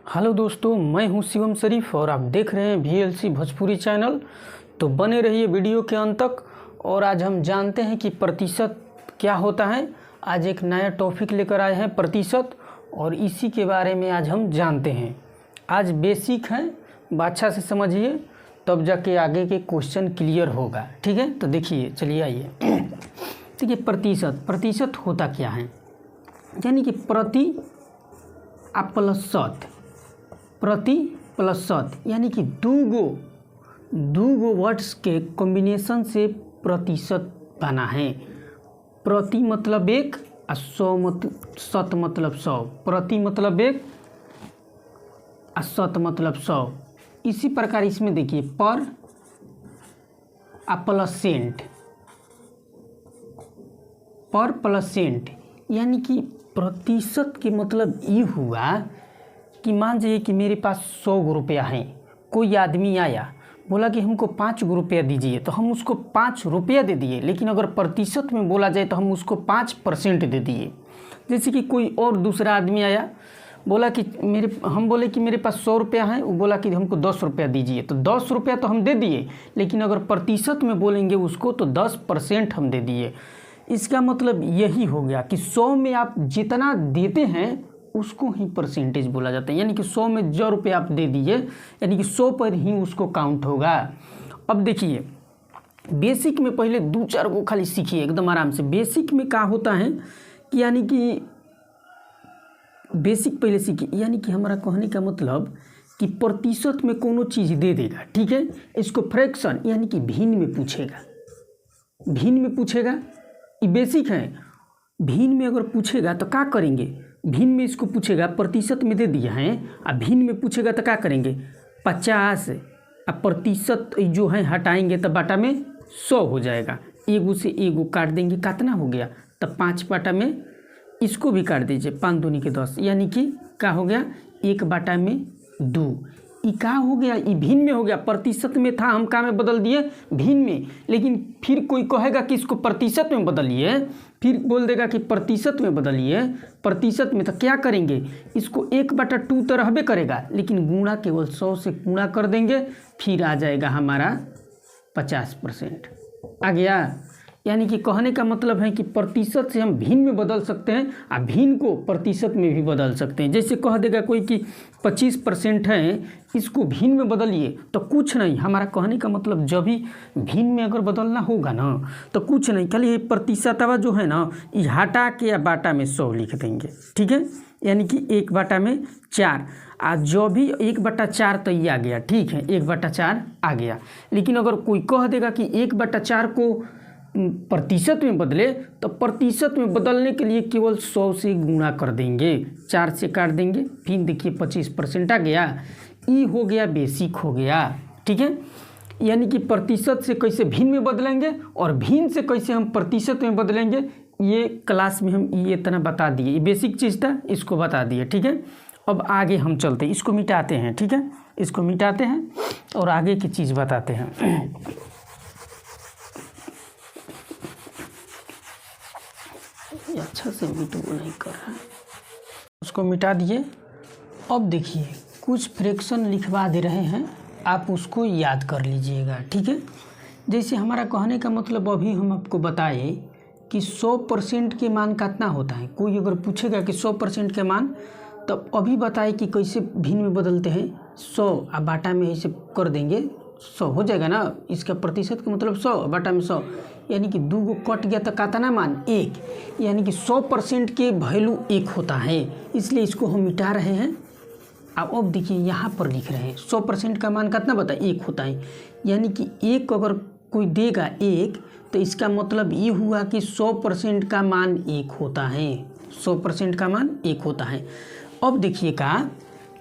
Hello दोस्तों, मैं हूं शिवम शरीफ और आप देख रहे हैं VLC भोजपुरी चैनल। तो बने रहिए वीडियो के अंत तक। और आज हम जानते हैं कि प्रतिशत क्या होता है। आज एक नया टॉपिक लेकर आए हैं प्रतिशत, और इसी के बारे में आज हम जानते हैं। आज बेसिक है, अच्छा से समझिए तब जाके आगे के क्वेश्चन क्लियर होगा। ठीक है, तो देखिए, चलिए आइए। देखिए प्रतिशत होता क्या है, यानी कि प्रति प्लस शत, यानी कि दो वर्ड्स के कॉम्बिनेशन से प्रतिशत बना है। प्रति मतलब एक और शत मतलब 100। प्रति मतलब एक और शत मतलब 100। इसी प्रकार इसमें देखिए पर प्लस सेंट, यानी कि प्रतिशत के मतलब ये हुआ कि मान जाइए कि मेरे पास 100 रुपया है। कोई आदमी आया, बोला कि हमको 5 रुपया दीजिए, तो हम उसको 5 रुपया दे दिए। लेकिन अगर प्रतिशत में बोला जाए तो हम उसको 5% दे दिए। जैसे कि कोई और दूसरा आदमी आया, बोला कि हम बोले कि मेरे पास 100 रुपया है, वो बोला कि हमको 10 रुपया दीजिए, तो 10 रुपया तो हम दे दिए। लेकिन अगर प्रतिशत में बोलेंगे उसको तो 10% हम दे दिए। इसका मतलब यही हो गया कि 100 में आप जितना देते हैं उसको ही परसेंटेज बोला जाता है। यानी कि 100 में जो रुपये आप दे दिए, यानी कि 100 पर ही उसको काउंट होगा। अब देखिए, बेसिक में पहले 2-4 को खाली सीखिए एकदम आराम से। बेसिक में क्या होता है कि यानी कि बेसिक पहले सीखिए। यानी कि हमारा कहने का मतलब कि प्रतिशत में कोनो चीज़ दे देगा, ठीक है। इसको फ्रैक्शन यानी कि भिन्न में पूछेगा। ये बेसिक है। भिन्न में अगर पूछेगा तो क्या करेंगे, भिन्न में इसको पूछेगा, प्रतिशत में दे दिया है, अब भिन्न में पूछेगा तो क्या करेंगे, 50 अब प्रतिशत जो है हटाएंगे तो बाटा में 100 हो जाएगा। एगो से एगो काट देंगे, कितना हो गया, तब 5 बाटा में इसको भी काट दीजिए, 5 दूनी के 10, यानी कि क्या हो गया, 1 बाटा में 2। ये क्या हो गया, ये भिन्न में हो गया। प्रतिशत में था, हम क्या में बदल दिए, भिन्न में। लेकिन फिर कोई कहेगा कि इसको प्रतिशत में बदलिए, फिर बोल देगा कि प्रतिशत में बदलिए। प्रतिशत में तो क्या करेंगे, इसको 1/2 तो रहबे करेगा, लेकिन गुणा केवल 100 से गुणा कर देंगे, फिर आ जाएगा हमारा 50%। आ गया। यानी कि कहने का मतलब है कि प्रतिशत से हम भिन्न में बदल सकते हैं और भिन्न को प्रतिशत में भी बदल सकते हैं। जैसे कह देगा कोई कि 25% है, इसको भिन्न में बदलिए, तो कुछ नहीं। हमारा कहने का मतलब जब भी भिन्न में अगर बदलना होगा ना तो कुछ नहीं, खाली प्रतिशतवा जो है ना ये हटा के या बाटा में 100 लिख देंगे, ठीक है। यानी कि 1/4 आज जो भी 1/4 तो ये आ गया, ठीक है, 1/4 आ गया। लेकिन अगर कोई कह देगा कि 1/4 को प्रतिशत में बदले, तो प्रतिशत में बदलने के लिए केवल 100 से गुणा कर देंगे, 4 से काट देंगे, फिर देखिए 25% आ गया। ये हो गया, बेसिक हो गया, ठीक है। यानी कि प्रतिशत से कैसे भिन्न में बदलेंगे और भिन्न से कैसे हम प्रतिशत में बदलेंगे, ये क्लास में हम ये इतना बता दिए। ये बेसिक चीज़ था, इसको बता दिए, ठीक है। अब आगे हम चलते हैं, इसको मिटाते हैं, ठीक है, इसको मिटाते हैं और आगे की चीज़ बताते हैं। अच्छा से वीडियो नहीं कर रहा है, उसको मिटा दिए। अब देखिए, कुछ फ्रैक्शन लिखवा दे रहे हैं, आप उसको याद कर लीजिएगा, ठीक है। जैसे हमारा कहने का मतलब अभी हम आपको बताए कि 100% के मान कितना होता है। कोई अगर पूछेगा कि 100% के मान, तब अभी बताए कि कैसे भिन्न में बदलते हैं। 100 अब बाटा में ऐसे कर देंगे, 100 हो जाएगा ना। इसका प्रतिशत का मतलब 100 बाटा में 100, यानी कि 2 को कट गया तो कितना मान, 1। यानी कि 100% के वैल्यू 1 होता है, इसलिए इसको हम मिटा रहे हैं। अब देखिए यहाँ पर लिख रहे हैं 100% का मान कितना बता, 1 होता है। यानी कि 1 अगर कोई देगा 1, तो इसका मतलब ये हुआ कि 100% का मान 1 होता है। 100% का मान 1 होता है। अब देखिए का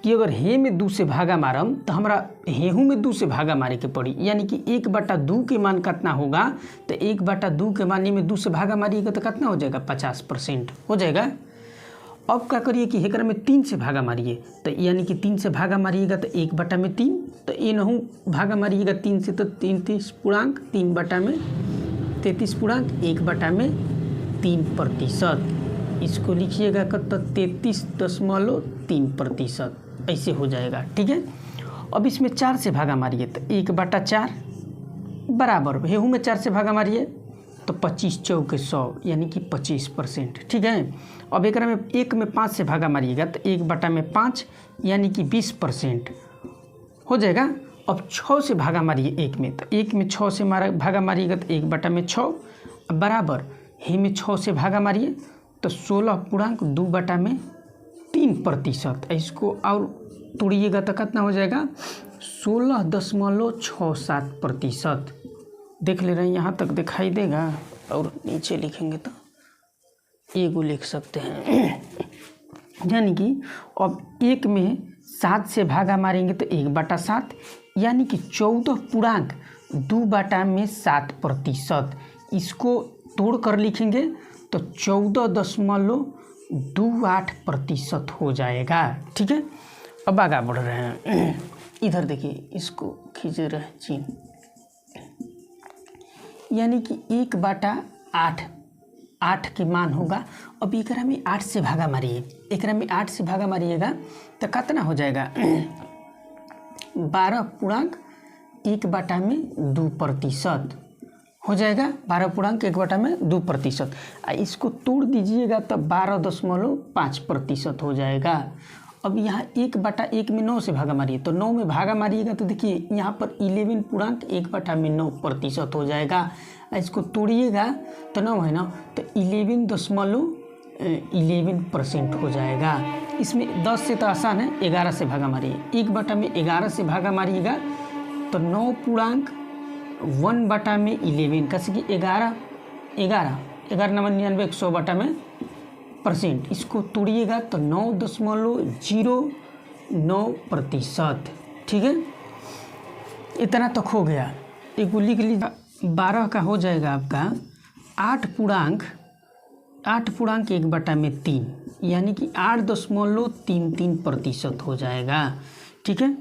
कि अगर हे में 2 से भागा मारम तो हमारा हेहू में 2 से भागा मारे के पड़ी। यानी कि 1/2 के मान कितना होगा, तो 1/2 के मान में 2 से भागा मारिएगा तो कितना हो जाएगा, 50% हो जाएगा। अब क्या करिए कि हेकर में 3 से भागा मारिए, तो यानी कि 3 से भागा मारिएगा तो 1/3, तो ये नहू भागा मारिएगा 3 से तो 33 पूर्णांक, 3/33 पूर्णांक, 1/3%। इसको लिखिएगा कब तक, 33.3%। ऐसे हो जाएगा। ठीक है, अब इसमें 4 से भागा मारिए तो 1/4 बराबर, हेहू में 4 से भागा मारिए तो 25 चौके 100 यानी कि 25%। ठीक है, अब एक में 1 में 5 से भागा मारिएगा तो 1/5 यानी कि 20% हो जाएगा। अब 6 से भागा मारिए 1 में, तो 1 में 6 से भागा मारिएगा तो 1/6 बराबर, हे में 6 से भागा मारिए तो 16.2/3%। इसको और तोड़िएगा तो कितना हो जाएगा 16.67%। देख ले रहे हैं, यहाँ तक दिखाई देगा, और नीचे लिखेंगे तो एगो लिख सकते हैं। यानी कि अब 1 में 7 से भागा मारेंगे तो 1/7 यानी कि 14.2/7%। इसको तोड़ कर लिखेंगे तो 14.28% हो जाएगा। ठीक है, अब आगे बढ़ रहे हैं। इधर देखिए, इसको खींच रहे हैं चिन्ह, यानी कि 1/8 8 के मान होगा। अब एकरा में 8 से भागा मारिए, एकरा में 8 से भागा मारिएगा तो कितना हो जाएगा 12.1/2% हो जाएगा। 12.1/2%। इसको तोड़ दीजिएगा तो 12.5% हो जाएगा। अब यहाँ 1/1 में 9 से भागा मारिए तो 9 में भागा मारिएगा तो देखिए यहाँ पर 11.1/9% हो जाएगा। इसको तोड़िएगा तो 9 है ना, तो 11.11% हो जाएगा। इसमें 10 से तो आसान है, 11 से भागा मारिए, 1/11 से भागा मारिएगा तो 9.1/11, कैसे कि 11 9 100/100%। इसको तोड़िएगा तो 9.09%। ठीक है, इतना तक हो गया। एक लिख लीजिए, 12 का हो जाएगा आपका 8.1/3 यानी कि 8.33% हो जाएगा। ठीक है,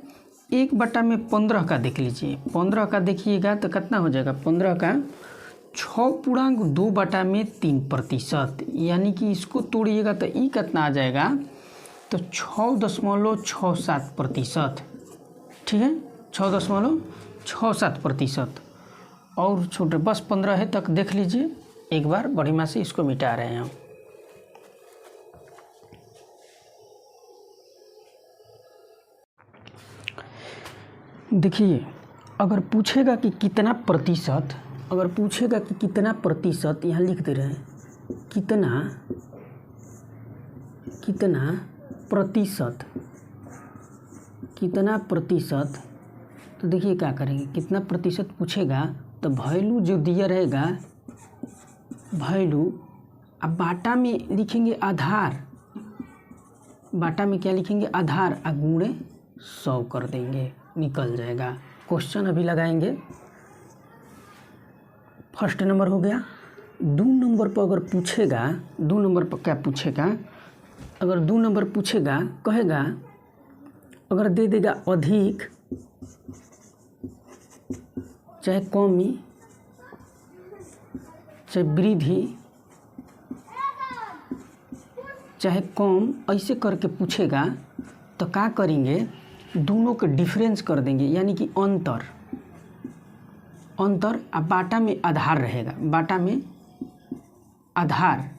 1/15 का देख लीजिए, 15 का देखिएगा तो कितना हो जाएगा 15 का 6.2/3% यानी कि इसको तोड़िएगा तो ई कितना आ जाएगा तो 6.67%। ठीक है, 6.67%। और छोटे बस 15 है तक देख लीजिए एक बार, बड़ी माँ से इसको मिटा रहे हैं हम। देखिए, अगर पूछेगा कि कितना प्रतिशत, यहाँ लिख दे रहे हैं कितना प्रतिशत, तो देखिए क्या करेंगे, कितना प्रतिशत पूछेगा तो वैल्यू जो दिया रहेगा वैल्यू, अब बाटा में लिखेंगे आधार, बाटा में क्या लिखेंगे आधार, गुणे 100 कर देंगे, निकल जाएगा। क्वेश्चन अभी लगाएंगे। फर्स्ट नंबर हो गया। 2 नंबर पर अगर पूछेगा, 2 नंबर पर क्या पूछेगा, अगर 2 नंबर पूछेगा, कहेगा अगर दे देगा अधिक चाहे कमी चाहे वृद्धि चाहे कम, ऐसे करके पूछेगा तो क्या करेंगे, दोनों के डिफरेंस कर देंगे, यानी कि अंतर। अब बाटा में आधार रहेगा, बाटा में आधार,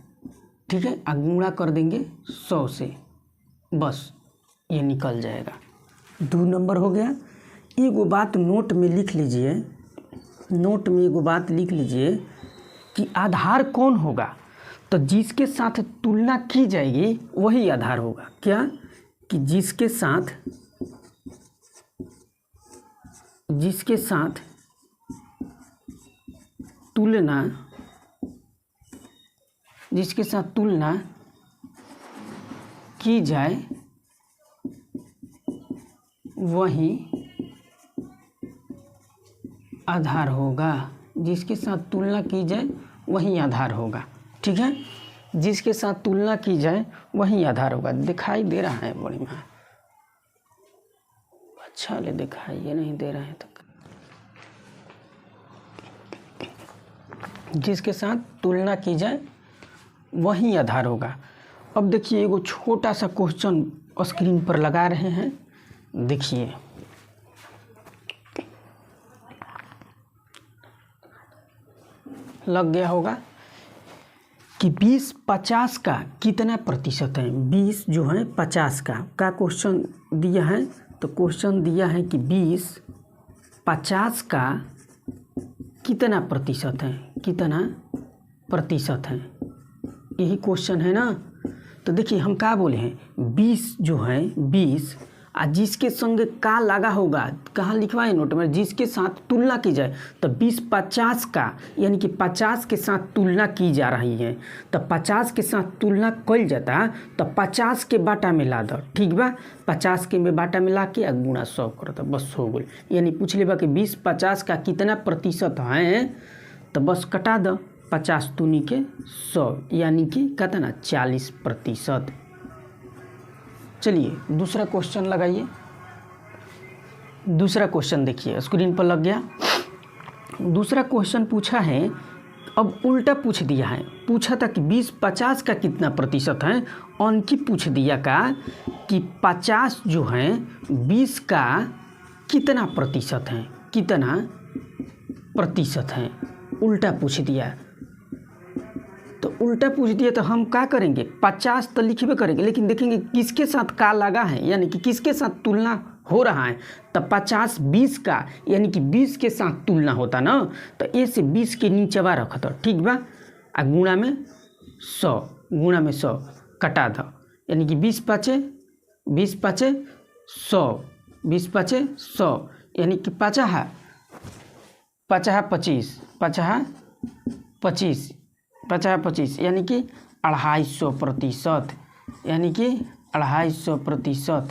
ठीक है, गुणा कर देंगे 100 से, बस ये निकल जाएगा। 2 नंबर हो गया। एगो बात नोट में लिख लीजिए, नोट में एगो बात लिख लीजिए कि आधार कौन होगा, तो जिसके साथ तुलना की जाएगी वही आधार होगा। क्या कि जिसके साथ तुलना की जाए वही आधार होगा, जिसके साथ तुलना की जाए वही आधार होगा। ठीक है, जिसके साथ तुलना की जाए वही आधार होगा। दिखाई दे रहा है बड़ी माँ, अच्छा ले दिखाई, ये नहीं दे रहा है तो जिसके साथ तुलना की जाए वही आधार होगा। अब देखिए एगो छोटा सा क्वेश्चन स्क्रीन पर लगा रहे हैं, देखिए। लग गया होगा कि 20 50 का कितना प्रतिशत है। 20 जो है 50 का क्वेश्चन दिया है। तो क्वेश्चन दिया है कि 20 50 का कितना प्रतिशत है, कितना प्रतिशत है, यही क्वेश्चन है ना। तो देखिए हम क्या बोले हैं, 20 जो है 20 जिसके संग का लगा होगा, कहाँ लिखवाए नोट में, जिसके साथ तुलना की जाए। तो 20 50 का यानी कि 50 के साथ तुलना की जा रही है। तो 50 के साथ तुलना कल जाता तो 50 के बाटा में ला दो, ठीक बा। 50 के में बाटा में ला के गुणा 100 करता, बस हो गई। यानी पूछ लेबा कि 20 50 का कितना प्रतिशत है, तो बस कटा दो 50 दूनी के 100 यानी कि कितना 40%। चलिए दूसरा क्वेश्चन लगाइए। दूसरा क्वेश्चन देखिए स्क्रीन पर लग गया। दूसरा क्वेश्चन पूछा है, अब उल्टा पूछ दिया है। पूछा था कि 20 50 का कितना प्रतिशत है, उनकी पूछ दिया का कि 50 जो है 20 का कितना प्रतिशत है, कितना प्रतिशत है, उल्टा पूछ दिया। तो उल्टा पूछ दिया तो हम क्या करेंगे, 50 तो लिखबे करेंगे, लेकिन देखेंगे किसके साथ का लगा है, यानी कि किसके साथ तुलना हो रहा है। तो 50 20 का यानी कि 20 के साथ तुलना होता ना, तो ए से 20 के नीचेवा रखता, ठीक बा। गुणा में 100, गुणा में 100 कटा दो, यानी कि 20 5 100, 20 5 100 यानी कि 50 25 यानी कि 250%, यानी कि 250%।